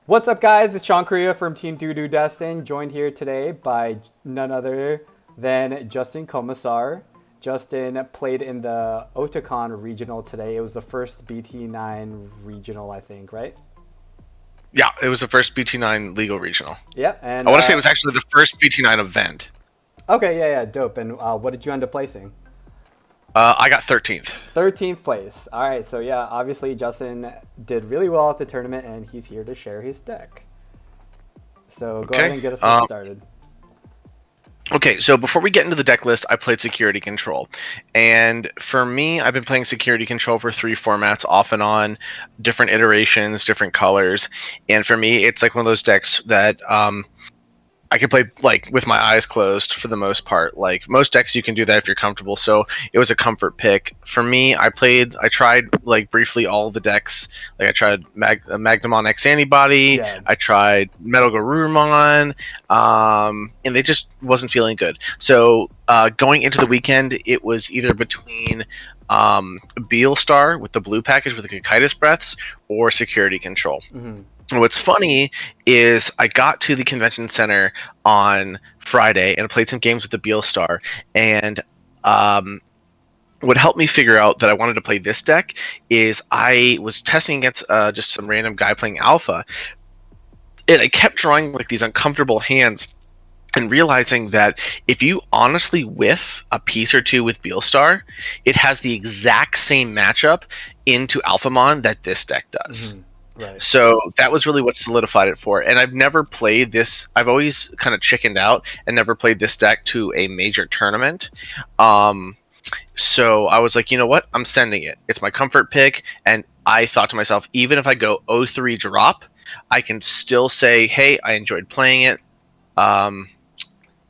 What's up, guys? It's Sean Korea from Team Doo Destin, joined here today by none other than Justin Komesar. Justin played in the Otakon regional today. It was the first BT9 regional, I think, right? Yeah, it was the first BT9 legal regional. Yeah, and I want to say it was actually the first BT9 event. okay, yeah, dope. And what did you end up placing? I got 13th. 13th place. All right, so yeah, obviously Justin did really well at the tournament, and he's here to share his deck. So go ahead Okay. and get us started. Okay, so before we get into the deck list, I played Security Control. And for me, I've been playing Security Control for 3 formats off and on, different iterations, different colors. And for me, it's like one of those decks that I can play like with my eyes closed for the most part. Like most decks, you can do that if you're comfortable. So it was a comfort pick for me. I tried like briefly all the decks. Like I tried Magnamon X Antibody. Yeah. I tried Metal Garurumon, and they just wasn't feeling good. So going into the weekend, it was either between Beelstar with the blue package with the Cocytus Breaths or Security Control. Mm-hmm. What's funny is I got to the convention center on Friday and played some games with the Beelstar, and what helped me figure out that I wanted to play this deck is I was testing against just some random guy playing Alpha, and I kept drawing like these uncomfortable hands and realizing that if you honestly whiff a piece or two with Beelstar, it has the exact same matchup into Alphamon that this deck does. Mm-hmm. Right. So that was really what solidified it for. And I've never played this. I've always kind of chickened out and never played this deck to a major tournament. So I was like, you know what? I'm sending it. It's my comfort pick. And I thought to myself, even if I go 0-3 drop, I can still say, hey, I enjoyed playing it.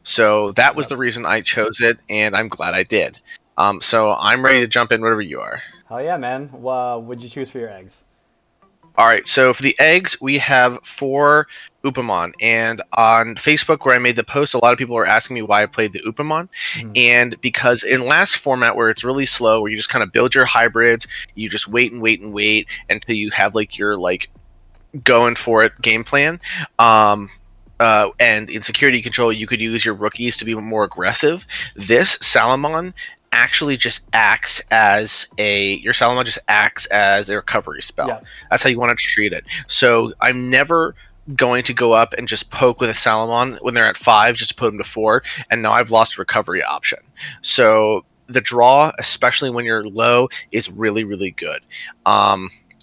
So that was the reason I chose it, and I'm glad I did. So I'm ready to jump in whenever you are. Hell yeah, man. What'd you choose for your eggs? All right, so for the eggs, we have 4 Upamon. And on Facebook, where I made the post, a lot of people were asking me why I played the Upamon. Mm-hmm. And because in last format, where it's really slow, where you just kind of build your hybrids, you just wait and wait and wait until you have like your like going for it game plan. And in Security Control, you could use your rookies to be more aggressive. This Salomon actually just acts as a recovery spell. Yeah. That's how you want to treat it. So I'm never going to go up and just poke with a Salomon when they're at 5 just to put them to 4, and now I've lost a recovery option. So the draw, especially when you're low, is really, really good.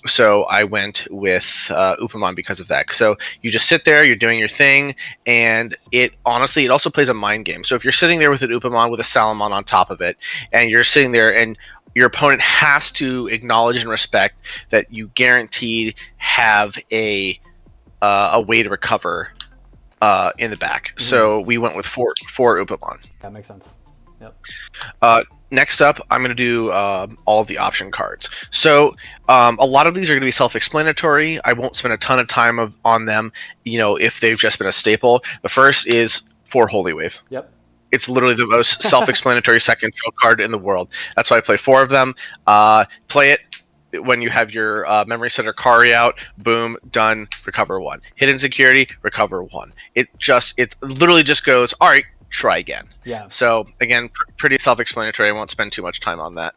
So I went with Upamon because of that. So you just sit there, you're doing your thing, and it also plays a mind game. So if you're sitting there with an Upamon with a Salomon on top of it, and you're sitting there and your opponent has to acknowledge and respect that you guaranteed have a way to recover in the back. Mm-hmm. So we went with four Upamon. That makes sense. Yep. Next up, I'm going to do all of the option cards. So a lot of these are going to be self-explanatory. I won't spend a ton of time on them, if they've just been a staple. The first is 4 Holy Wave. Yep. It's literally the most self-explanatory second field card in the world. That's why I play 4 of them. Play it when you have your Memory Center Kari out. Boom, done, recover 1. Hidden Security, recover 1. It literally just goes, all right, try again. Yeah. So again, pretty self-explanatory. I won't spend too much time on that.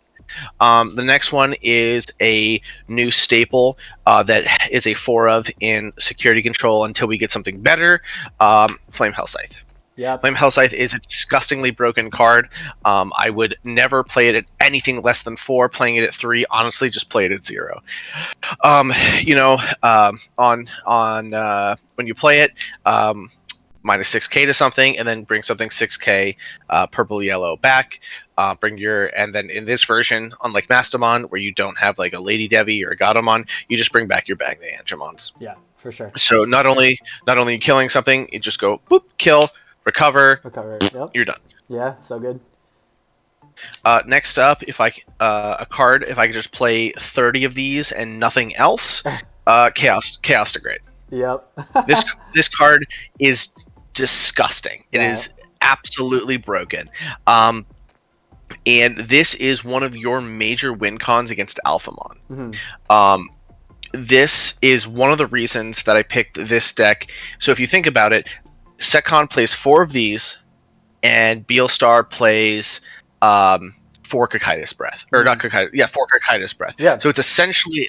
The next one is a new staple that is a 4 of in Security Control until we get something better. Flame Hell Scythe. Yeah. Flame Hell Scythe is a disgustingly broken card. I would never play it at anything less than 4. Playing it at 3, honestly, just play it at 0. When you play it, minus 6k to something, and then bring something 6k purple yellow back. And then in this version, unlike Mastamon, where you don't have like a Lady Devi or a Gatomon, you just bring back your bag of Angemons. Yeah, for sure. So not only killing something, you just go boop, kill, recover. Yep. You're done. Yeah, so good. Next up, if I could just play 30 of these and nothing else, Chaos Degrade. Yep. This card is disgusting. It is absolutely broken. And this is one of your major win cons against Alphamon. Mm-hmm. this is one of the reasons that I picked this deck. So if you think about it, Sekon plays 4 of these, and Beelstar plays 4 Cocytus Breath, or not Cocytus, 4 Cocytus Breath. Yeah. So it's essentially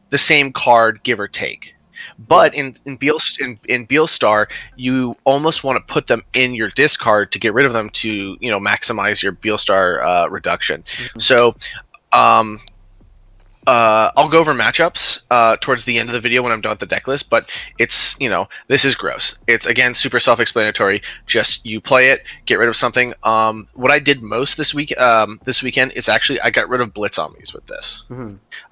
the same card, give or take. But in Beelstar, you almost want to put them in your discard to get rid of them to maximize your Beelstar reduction. So I'll go over matchups towards the end of the video when I'm done with the deck list, but it's, this is gross. It's, again, super self-explanatory. Just you play it, get rid of something. What I did most this weekend is actually I got rid of Blitz Omnis with this.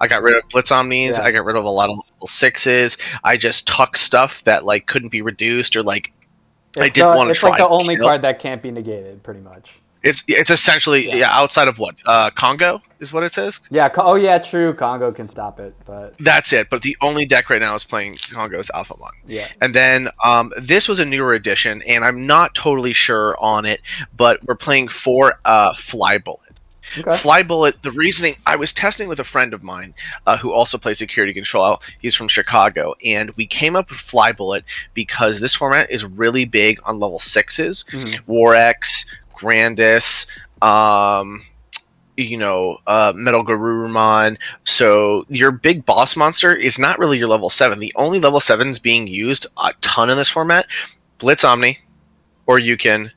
I got rid of Blitz Omnis. I got rid of a lot of level 6s. I just tucked stuff that couldn't be reduced, or I didn't want to try. It's the only card that can't be negated, pretty much. It's essentially outside of what Congo is what it says. Yeah. Oh yeah, true. Congo can stop it, but that's it. But the only deck right now is playing Congo's Alphamon. Yeah. And then this was a newer edition, and I'm not totally sure on it, but we're playing 4 Fly Bullet. Okay. Fly Bullet. The reasoning, I was testing with a friend of mine who also plays Security Control. He's from Chicago, and we came up with Fly Bullet because this format is really big on level 6s, War-X, Grandis, Metal Garurumon. So your big boss monster is not really your level 7. The only level 7s being used a ton in this format, Blitz Omni, or you can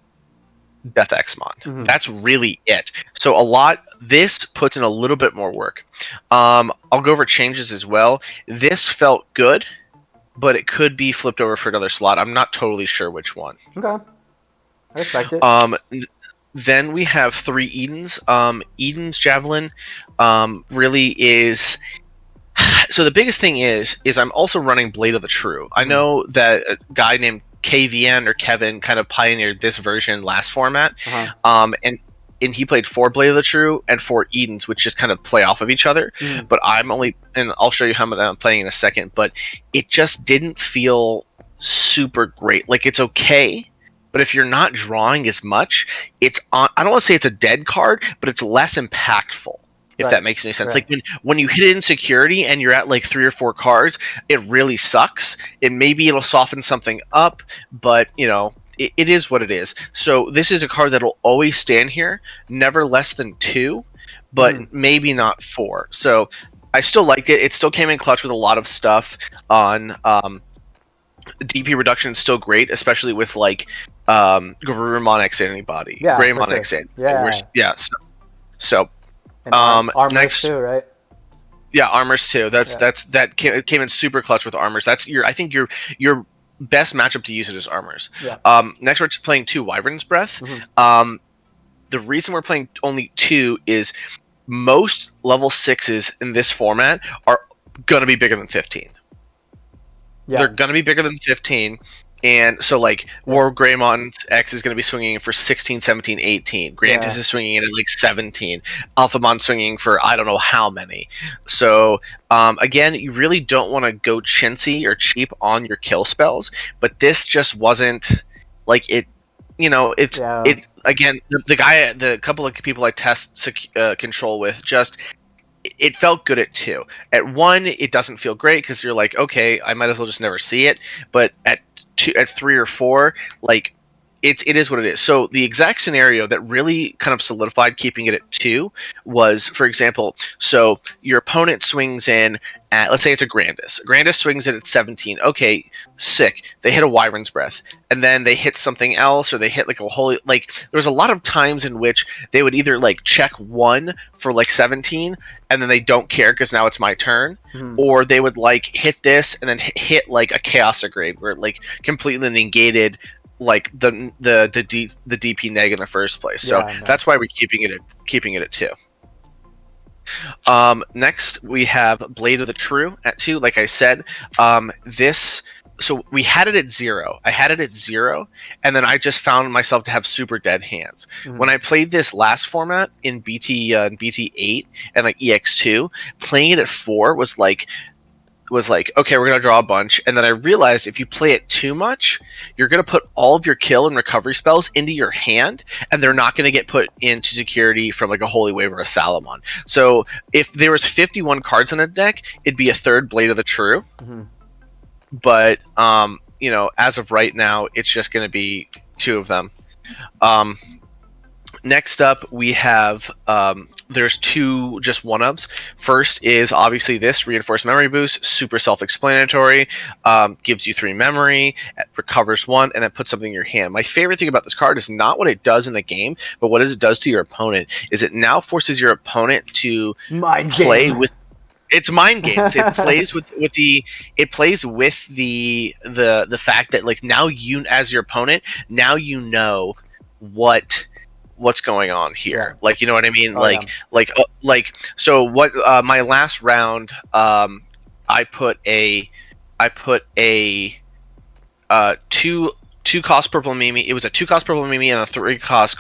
Death X Mod. That's really it. So this puts in a little bit more work. I'll go over changes as well. This felt good, but it could be flipped over for another slot. I'm not totally sure which one. Okay. I respect it. Then we have 3 Edens. Eden's Javelin really is... So the biggest thing is I'm also running Blade of the True. I know that a guy named KVN or Kevin kind of pioneered this version last format. And he played 4 Blade of the True and 4 Edens, which just kind of play off of each other. But and I'll show you how I'm playing in a second, but it just didn't feel super great. It's okay, but if you're not drawing as much, I don't want to say it's a dead card, but it's less impactful, if that makes any sense. Right. When you hit it in security and you're at 3 or 4 cards, it really sucks. Maybe it'll soften something up, but it is what it is. So this is a card that'll always stand here, never less than 2, but maybe not 4. So I still liked it. It still came in clutch with a lot of stuff on DP reduction is still great, especially with Garurumon X Antibody, Greymon X Antibody. So and Armors next too, right? Yeah, Armors too. That came in super clutch with Armors. That's I think your best matchup to use it is Armors. Yeah. Next we're playing 2 Wyvern's Breath. The reason we're playing only 2 is most level 6s in this format are gonna be bigger than 15. Yeah. They're going to be bigger than 15. And so, War Greymon X is going to be swinging for 16, 17, 18. Grandis is swinging in at 17. Alphamon swinging for I don't know how many. So, again, you really don't want to go chintzy or cheap on your kill spells. But this just wasn't it. It again. The couple of people I test control with just. It felt good at 2. At 1, it doesn't feel great because you're okay, I might as well just never see it. But at 3 or 4, it is what it is. So the exact scenario that really kind of solidified keeping it at 2 was, for example, so your opponent swings in at, let's say it's a Grandis. Grandis swings in at 17. Okay, sick. They hit a Wyvern's Breath. And then they hit something else, or they hit a whole, there was a lot of times in which they would either check 1 for 17, and then they don't care because now it's my turn, or they would hit this and then hit a Chaos Degrade where it completely negated the DP neg in the first place. So that's why we're keeping it at 2. Next we have Blade of the True at 2. Like I said, so we had it at 0. I had it at 0, and then I just found myself to have super dead hands. When I played this last format in BT 8 and EX2, playing it at 4 was was like, okay, we're gonna draw a bunch, and then I realized if you play it too much, you're gonna put all of your kill and recovery spells into your hand, and they're not gonna get put into security from like a Holy Wave or a Salomon. So if there was 51 cards in a deck, it'd be a third Blade of the True. Mhm. But you know, as of right now, it's just gonna be 2 of them. Next up, we have there's 2 just one-ofs. First is obviously this Reinforced Memory Boost, super self-explanatory, gives you 3 memory, recovers 1, and then puts something in your hand. My favorite thing about this card is not what it does in the game, but what it does to your opponent. Is it now forces your opponent to play with. It's mind games. It plays with the. It plays with the fact that like now you as your opponent now you know what's going on here. Like, you know what I mean? So what my last round, I put a two cost purple Mimi. It was a 2 cost purple Mimi and a 3 cost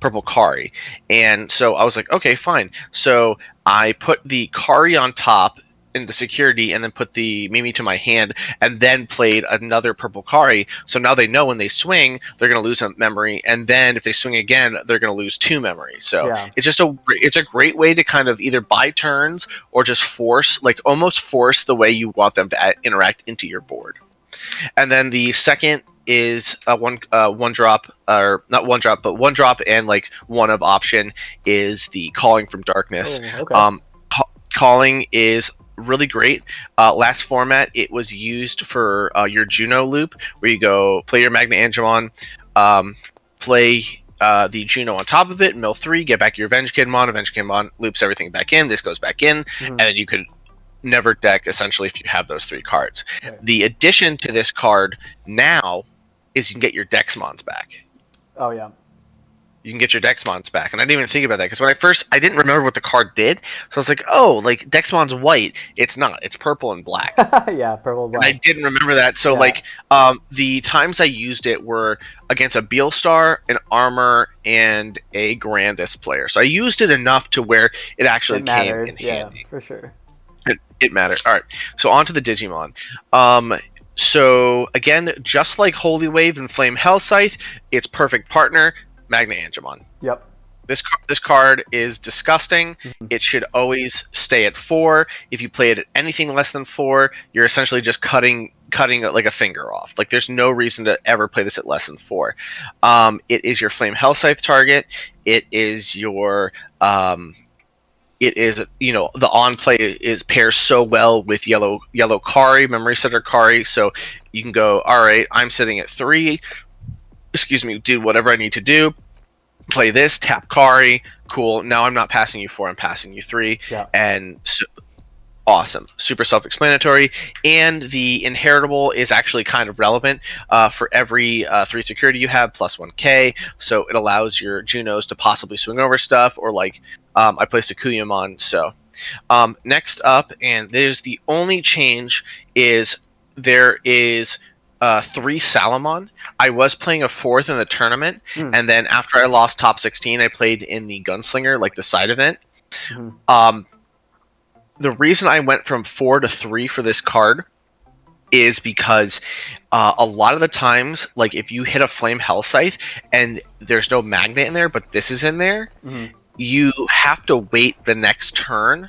purple Kari. And so I was like, okay, fine. So I put the Kari on top in the security and then put the Mimi to my hand and then played another purple Kari. So now they know when they swing, they're going to lose a memory. And then if they swing again, they're going to lose 2 memories. So it's a great way to kind of either buy turns or just almost force the way you want them to interact into your board. And then the second is one drop, or not one drop, but 1 drop and like 1 of option is the Calling from Darkness. Oh, okay. Calling is really great. Last format, it was used for your Juno loop, where you go play your Magna Angemon, play the Juno on top of it, mill 3, get back your Avenge Kidmon loops everything back in, this goes back in, and then you could never deck essentially if you have those 3 cards. Okay. The addition to this card now is you can get your Dex Mons back. Oh yeah. You can get your Dex Mons back, and I didn't even think about that because when I didn't remember what the card did, so I was like, oh, like Dex Mon's white. It's not. It's purple and black. Yeah, purple and black. And I didn't remember that. So the times I used it were against a Beelstar, an Armor, and a Grandis player. So I used it enough to where it actually came in handy. Yeah, for sure. It matters. All right. So on to the Digimon. So again, just like Holy Wave and Flame Hellscythe, its perfect partner, Magna Angemon. Yep. This card is disgusting. It should always stay at 4. If you play it at anything less than 4, you're essentially just cutting like a finger off. Like there's no reason to ever play this at less than 4. It is your Flame Hellscythe target. It is your it is, you know, the on play is pairs so well with yellow Kari, Memory Setter Kari, so you can go, all right, I'm sitting at 3, do whatever I need to do, play this, tap Kari, cool, now I'm not passing you 4, I'm passing you 3, and so, awesome, super self-explanatory, and the inheritable is actually kind of relevant for every 3 security you have plus 1k, so it allows your Junos to possibly swing over stuff, or like I placed a Kuyamon. So next up, and there's the only change, is there is 3 Salomon. I was playing a 4th in the tournament, and then after I lost top 16, I played in the Gunslinger, like the side event. The reason I went from 4 to 3 for this card is because a lot of the times, like if you hit a Flame Hellscythe and there's no Magnet in there, but this is in there, you have to wait the next turn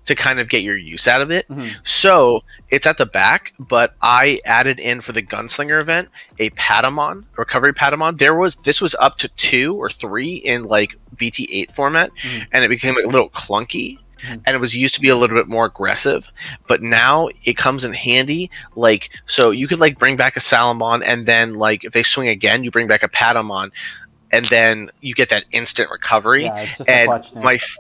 to kind of get your use out of it. So it's at the back, but I added in for the Gunslinger event a Patamon, recovery Patamon. This was up to 2 or 3 in like BT8 format, and it became a little clunky. And it was used to be a little bit more aggressive, but now it comes in handy. Like, so you could like bring back a Salomon, and then like if they swing again, you bring back a Patamon, and then you get that instant recovery. Yeah, it's just a clutchness.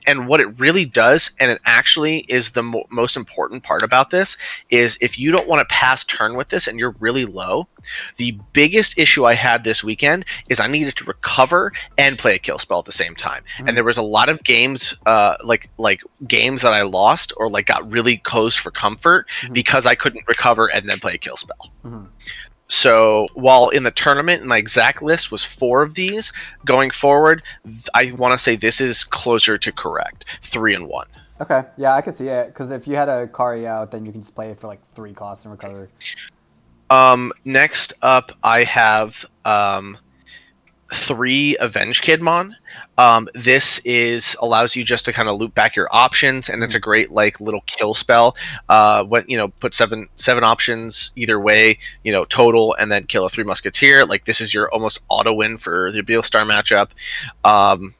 And what it really does, and it actually is the most important part about this, is if you don't want to pass turn with this and you're really low, the biggest issue I had this weekend is I needed to recover and play a kill spell at the same time. And there was a lot of games, like games that I lost or like got really close for comfort because I couldn't recover and then play a kill spell. So while in the tournament, my exact list was 4 of these, going forward, I want to say this is closer to correct, 3 and 1. Okay, yeah, I could see it because if you had a Kari out, then you can just play it for like 3 costs and recover. Next up, I have 3 Avenge Kidmon. This is allows you just to kind of loop back your options, and it's a great like little kill spell. When put seven options either way, total, and then kill a 3 Musketeer. Like this is your almost auto win for the Beelstar matchup. Um,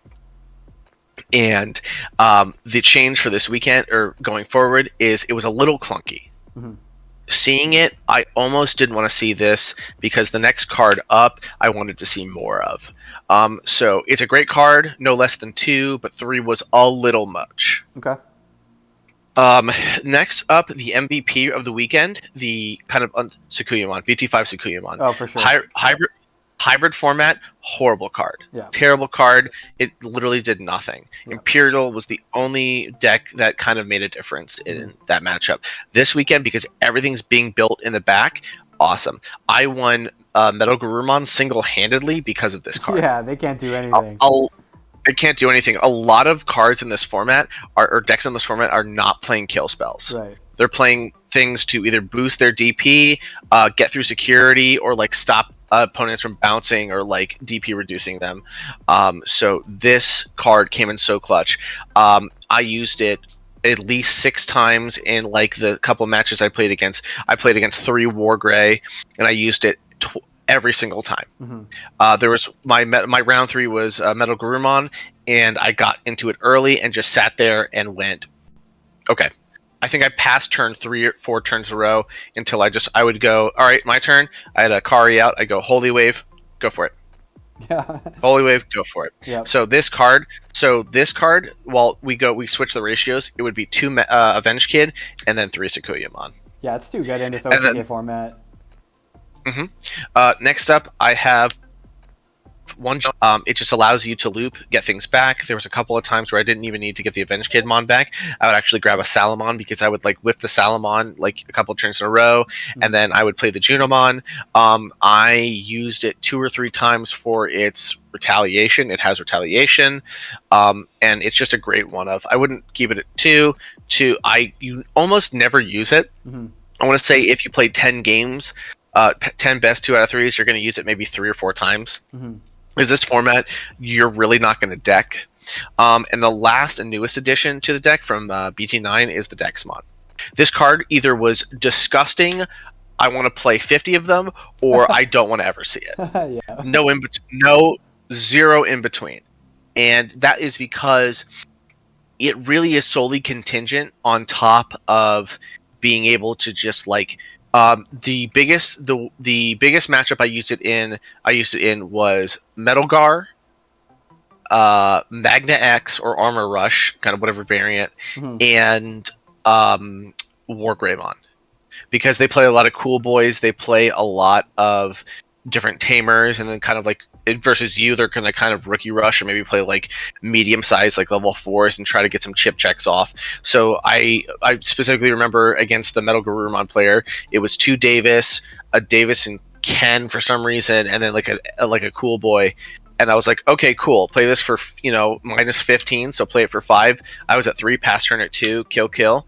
and the change for this weekend or going forward is it was a little clunky. Mm-hmm. Seeing it, I almost didn't want to see this because the next card up, I wanted to see more of. So it's a great card, no less than 2, but 3 was a little much. Okay. Next up, the MVP of the weekend, the kind of Sakuyamon, BT5 Sakuyamon. Oh, for sure. Hybrid format, horrible card. Yeah. Terrible card. It literally did nothing. Yeah. Imperial was the only deck that kind of made a difference in that matchup. This weekend, because everything's being built in the back, awesome. I won Metal Garurumon single-handedly because of this card. Yeah, they can't do anything. It can't do anything. A lot of cards in this format or decks in this format are not playing kill spells. Right. They're playing things to either boost their DP, get through security, or like stop opponents from bouncing or like DP reducing them. So this card came in so clutch. I used it at least 6 times in like the couple matches I played against. I played against 3 Wargrey, and I used it every single time. Mm-hmm. There was my round 3 was Metal Garurumon, and I got into it early and just sat there and went, okay. I think I passed turn 3 or 4 turns in a row until I would go, all right, my turn. I had a Kari out. I go Holy Wave, go for it. Yeah. Holy Wave, go for it. Yep. So this card, while we switch the ratios, it would be 2 Avenge Kid and then 3 Sakuyamon. Yeah, it's too good in this OTK format. Next up, I have one. It just allows you to loop, get things back. There was a couple of times where I didn't even need to get the Avenge Kidmon back. I would actually grab a Salomon because I would like whip the Salomon like a couple turns in a row, and then I would play the Junomon. I used it 2 or 3 times for its retaliation. It has retaliation, and it's just a great one of. I wouldn't keep it at 2. You almost never use it. Mm-hmm. I want to say if you play 10 games, 10 best 2 out of 3s, you're going to use it maybe 3 or 4 times. Mm-hmm. Is this format you're really not going to deck. And the last and newest addition to the deck from BT9 is the Dex Mod. This card either was disgusting, I want to play 50 of them, or I don't want to ever see it. Yeah. No, zero in between. And that is because it really is solely contingent on top of being able to just like the biggest matchup I used it in was Metal Gar, Magna X or Armor Rush, kind of whatever variant, and Wargreymon. Because they play a lot of cool boys, they play a lot of different Tamers, and then kind of like versus you, they're gonna kind of rookie rush or maybe play like medium size, like level 4s, and try to get some chip checks off. So I specifically remember against the Metal Garurumon player, it was 2 Davis, a Davis and Ken for some reason, and then like a cool boy. And I was like, okay, cool. Play this for minus 15, so play it for 5. I was at 3, pass turn at 2, kill.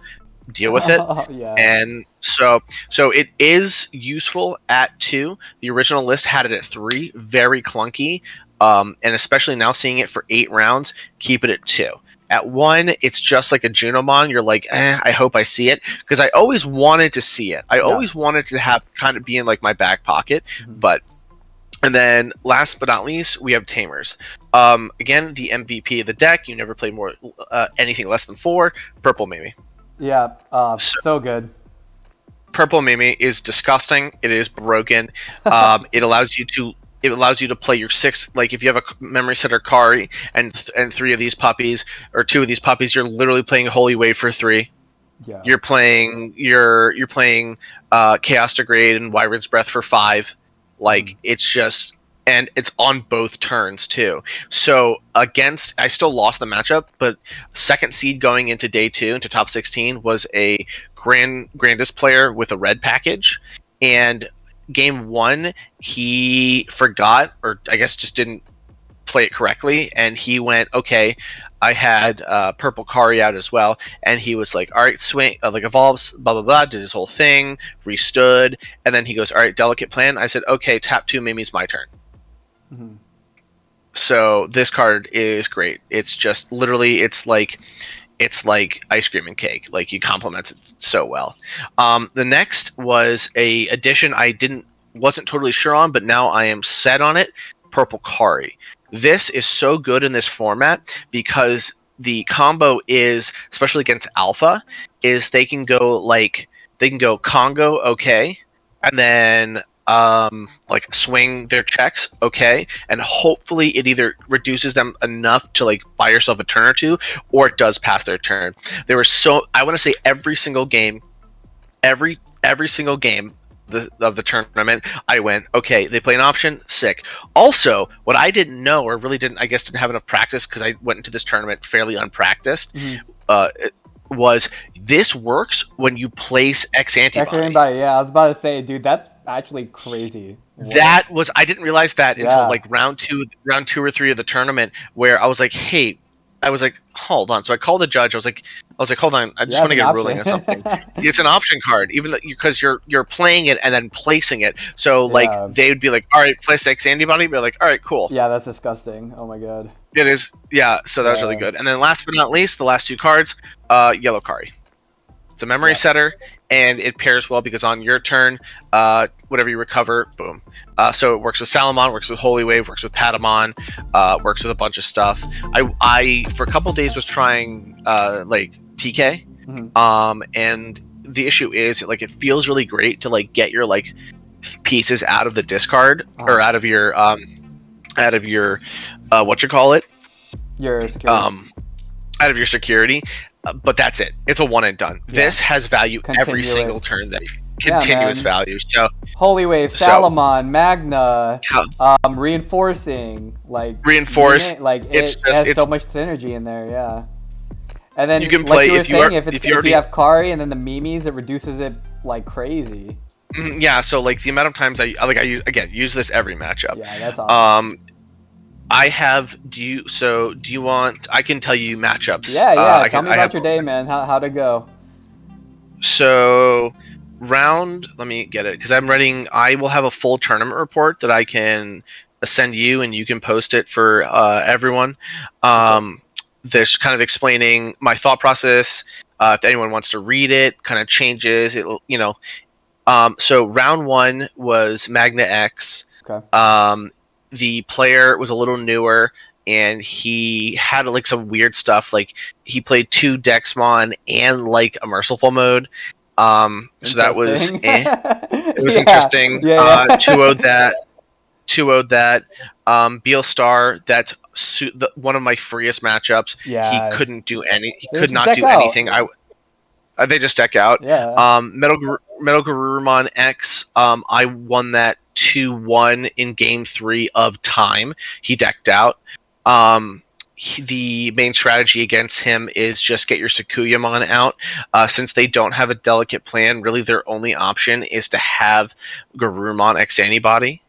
Deal with it. Yeah. And so it is useful at 2. The original list had it at 3, very clunky, and especially now seeing it for 8 rounds, keep it at 2. At 1, it's just like a Junomon. You're like, I hope I see it, because I always wanted to see it. I always wanted to have kind of be in like my back pocket, but. And then last but not least, we have Tamers. Again, the MVP of the deck. You never play more anything less than 4. Purple Mimi. Yeah, so good. Purple Mimi is disgusting. It is broken. It allows you to play your 6. Like if you have a memory setter Kari and 3 of these puppies or 2 of these puppies, you're literally playing Holy Wave for 3. Yeah. You're playing Chaos Degrade and Wyvern's Breath for 5. Like it's just, and it's on both turns too. So I still lost the matchup, but second seed going into day 2 into top 16 was a grandest player with a red package, and game 1 he forgot, or I guess just didn't play it correctly, and he went, okay, I had Purplekari out as well, and he was like, all right, swing, like evolves, blah blah blah, did his whole thing, restood, and then he goes, all right, delicate plan. I said, okay, tap 2, Mimi's my turn. Mm-hmm. So this card is great. It's just literally, it's like ice cream and cake. Like, he complements it so well. The next was a addition wasn't totally sure on, but now I am set on it. Purplekari. This is so good in this format because the combo is, especially against Alpha, is they can go Congo, okay, and then like swing their checks, okay, and hopefully it either reduces them enough to like buy yourself a turn or two, or it does pass their turn. There were I want to say every single game of the tournament, I went, okay, they play an option, sick. Also, what I didn't know, or really didn't have enough practice, because I went into this tournament fairly unpracticed, was this works when you place X antibody. X antibody, yeah, I was about to say, dude, that's actually crazy. I didn't realize that until like round two or three of the tournament, where I was like, hey, hold on. So I called the judge. I was like, hold on. I just want to get a ruling on something. It's an option card, even because you're playing it and then placing it. So like they would be like, all right, place X antibody. Be like, all right, cool. Yeah, that's disgusting. Oh my god. It is. Yeah. So that was really good. And then last but not least, the last 2 cards, Yellow Kari. It's a memory setter, and it pairs well because on your turn, whatever you recover, boom. So it works with Salomon, works with Holy Wave, works with Patamon, works with a bunch of stuff. I for a couple days was trying like TK, and the issue is like it feels really great to like get your like pieces out of the discard or out of your what you call it, your security. Out of your security. But that's it. It's a one and done. Yeah. This has value every single turn. That continuous value. So Holy Wave, Salomon, Magna, reinforcing, reinforce. Like it has so much synergy in there. Yeah. And then you can play if you have Kari and then the Mimis, it reduces it like crazy. Yeah. So like the amount of times I use this every matchup. Yeah, that's awesome. I have. Do you want? I can tell you matchups. Yeah. Tell me about your day, man. How'd it go? So, let me get it because I'm writing. I will have a full tournament report that I can send you, and you can post it for everyone. There's kind of explaining my thought process. If anyone wants to read it, kind of changes it. So round 1 was Magna X. Okay. The player was a little newer, and he had like some weird stuff. Like he played 2 Dex Mod and like a merciful mode. So that was it was interesting. 2-0'd that. 2-0'd that. Beelstar, that's one of my freest matchups. Yeah. He couldn't do He could not do anything. They just deck out. Yeah. Metal Garurumon X. I won that 2-1 in game 3 of time. He decked out. The main strategy against him is just get your Sakuyamon out. Since they don't have a delicate plan, really their only option is to have Garurumon X antibody.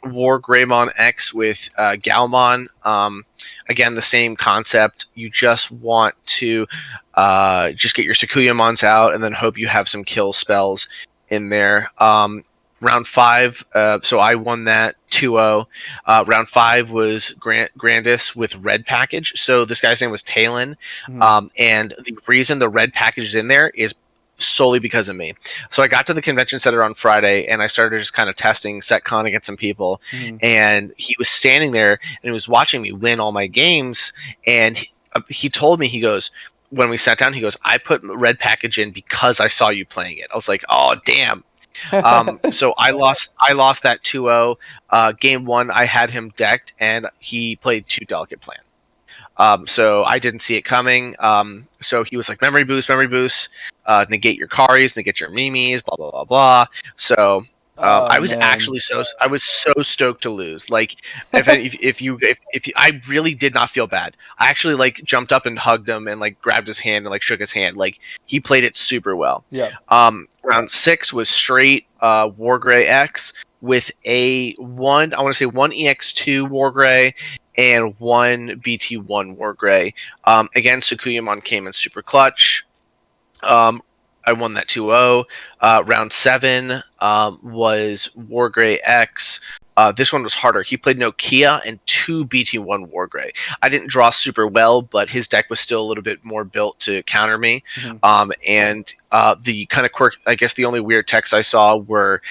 War Greymon X with Galmon. Again, the same concept. You just want to just get your Sakuyamons out and then hope you have some kill spells in there. Round 5, so I won that 2-0. Round 5 was Grandis with red package. So this guy's name was Talon. And the reason the red package is in there is solely because of me. So I got to the convention center on Friday, and I started just kind of testing SetCon against some people. And he was standing there, and he was watching me win all my games. And he told me, he goes, when we sat down, he goes, I put red package in because I saw you playing it. I was like, oh, damn. So I lost that 2-0. Game 1, I had him decked, and he played 2 delicate plan. So I didn't see it coming. So he was like, memory boost, negate your Karis, negate your Mimis, blah blah blah blah. So I was so stoked to lose. Like if you, I really did not feel bad. I actually like jumped up and hugged him and like grabbed his hand and like shook his hand. Like he played it super well. Yeah. Round 6 was straight War Grey X. with I want to say one EX2 Wargray and one BT1 Wargray. Again, Sukuyamon came in super clutch. I won that 2-0. Round 7 was Wargray X. This one was harder. He played Nokia and 2 BT1 Wargray. I didn't draw super well, but his deck was still a little bit more built to counter me. And the kind of quirk, I guess the only weird techs I saw were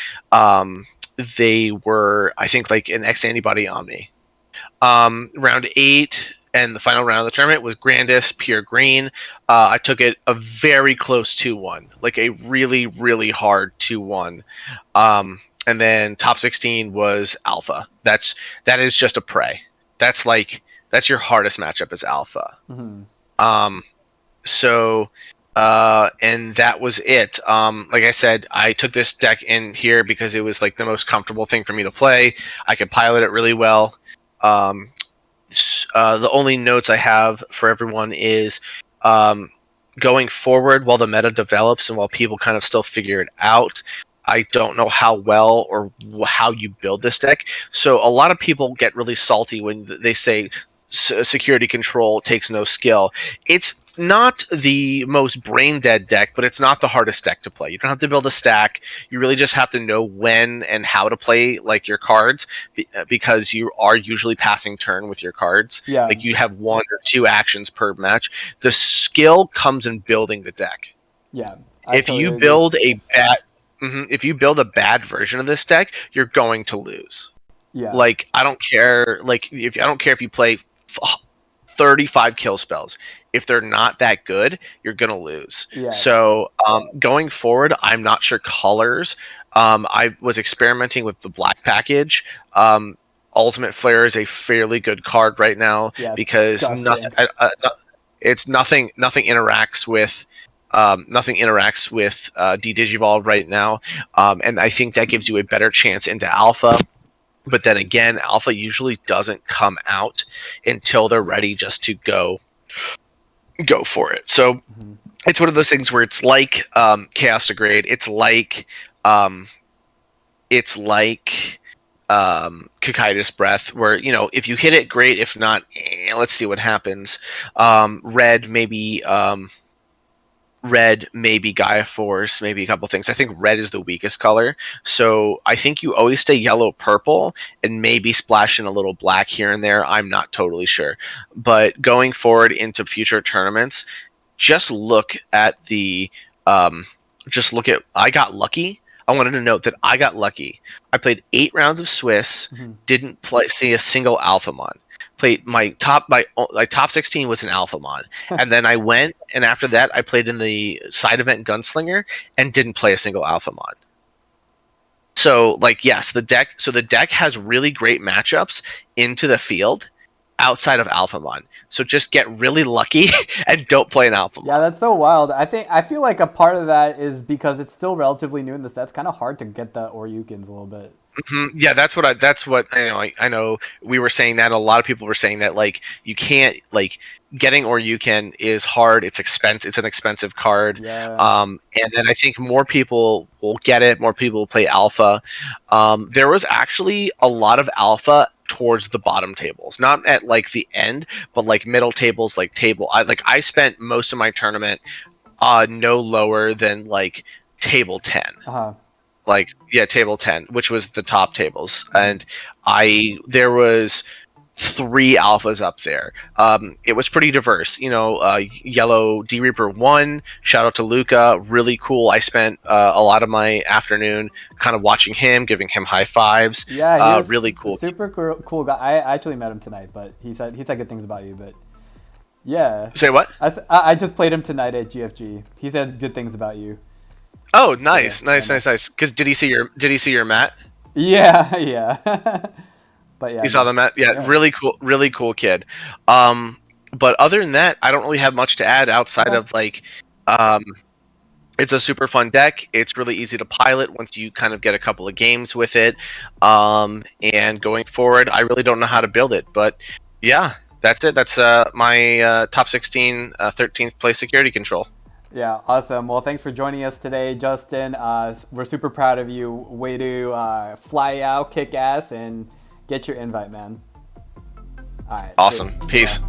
they were, I think, like an X antibody on me. Round 8 and the final round of the tournament was Grandis Pure Green. I took it a very close 2-1, like a really, really hard 2-1. And then top 16 was Alpha. That is just a prey. That's your hardest matchup is Alpha. So and that was it. Like I said, I took this deck in here because it was like the most comfortable thing for me to play. I could pilot it really well. The only notes I have for everyone is going forward while the meta develops and while people kind of still figure it out. I don't know how well or how you build this deck. So a lot of people get really salty when they say security control takes no skill. It's not the most brain dead deck, but it's not the hardest deck to play. You don't have to build a stack. You really just have to know when and how to play like your cards because you are usually passing turn with your cards. Yeah. Like you have 1 or 2 actions per match. The skill comes in building the deck. Yeah. If you build a bad version of this deck, you're going to lose. Yeah. Like I don't care. Like I don't care if you play 35 kill spells. If they're not that good, you're gonna lose. Yeah. So going forward, I'm not sure colors. I was experimenting with the black package. Ultimate Flare is a fairly good card right now because nothing interacts with D-Digivolve right now, and I think that gives you a better chance into Alpha. But then again, Alpha usually doesn't come out until they're ready just to go for it. So it's one of those things where it's like Chaos Degrade. It's like Cocytus Breath, where if you hit it, great. If not, let's see what happens. Red, maybe Gaia Force, maybe a couple things. I think red is the weakest color. So I think you always stay yellow, purple, and maybe splash in a little black here and there. I'm not totally sure. But going forward into future tournaments, just look at I got lucky. I wanted to note that I got lucky. I played 8 rounds of Swiss, didn't see a single Alphamon. Played my top 16 was an Alphamon, and then I went and after that I played in the side event Gunslinger and didn't play a single Alphamon. So yes, the deck has really great matchups into the field outside of Alphamon. So just get really lucky and don't play an Alphamon. Yeah, that's so wild. I feel like a part of that is because it's still relatively new in the set. It's kind of hard to get the Oryukens a little bit. Yeah, that's what I know. We were saying that a lot of people were saying that you can't getting Oryuken is hard. It's expensive. It's an expensive card. Yeah. And then I think more people will get it. More people will play Alpha. There was actually a lot of Alpha towards the bottom tables, not at the end, but middle tables, I spent most of my tournament no lower than table 10. Table 10, which was the top tables, and there was 3 alphas up there. It was pretty diverse. Yellow D Reaper 1, shout out to Luca, really cool. I spent a lot of my afternoon kind of watching him, giving him high fives. Yeah, he was really cool. Super cool guy. I actually met him tonight, but he said good things about you. But yeah. Say what? I just played him tonight at GFG. He said good things about you. Oh, nice. Because did he see your mat? Yeah. But yeah, you saw the mat. Yeah, really cool kid. But other than that, I don't really have much to add outside of it's a super fun deck. It's really easy to pilot once you kind of get a couple of games with it. And going forward, I really don't know how to build it, but yeah, that's it. That's my top 16, 13th place security control. Yeah, awesome. Well, thanks for joining us today, Justin. We're super proud of you. Way to fly out, kick ass, and get your invite, man. All right. Awesome. See ya. Peace.